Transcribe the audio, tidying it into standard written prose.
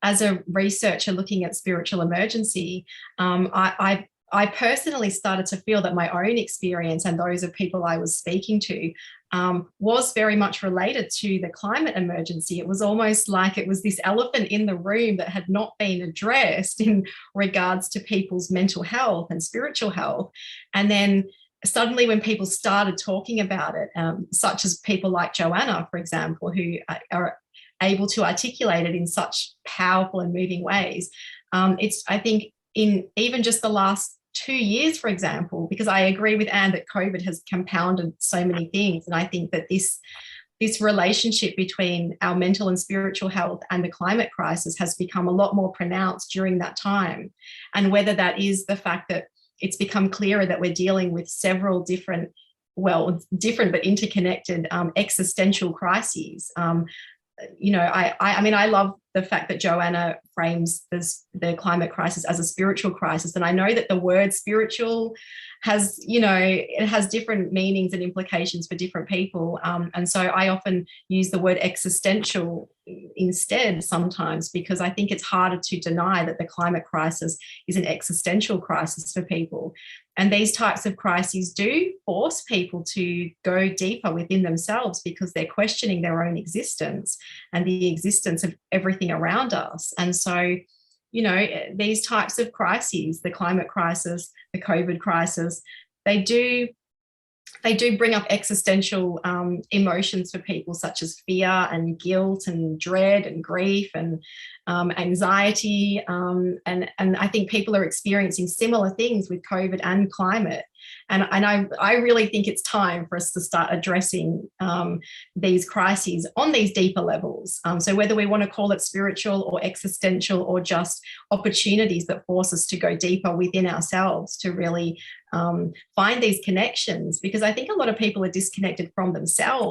as a researcher looking at spiritual emergency, I personally started to feel that my own experience and those of people I was speaking to was very much related to the climate emergency. It was almost like it was this elephant in the room that had not been addressed in regards to people's mental health and spiritual health. And then suddenly when people started talking about it, such as people like Joanna, for example, who are able to articulate it in such powerful and moving ways, I think in even just the last 2 years, for example, because I agree with Anne that COVID has compounded so many things. And I think that this relationship between our mental and spiritual health and the climate crisis has become a lot more pronounced during that time. And whether that is the fact that it's become clearer that we're dealing with several different but interconnected existential crises. I love the fact that Joanna frames the climate crisis as a spiritual crisis. And I know that the word spiritual has, it has different meanings and implications for different people. And so I often use the word existential instead sometimes, because I think it's harder to deny that the climate crisis is an existential crisis for people. And these types of crises do force people to go deeper within themselves because they're questioning their own existence and the existence of everything around us. And so, these types of crises, the climate crisis, the COVID crisis, they do bring up existential emotions for people, such as fear and guilt and dread and grief and anxiety. And I think people are experiencing similar things with COVID and climate. And I really think it's time for us to start addressing these crises on these deeper levels. So whether we want to call it spiritual or existential or just opportunities that force us to go deeper within ourselves to really find these connections, because I think a lot of people are disconnected from themselves.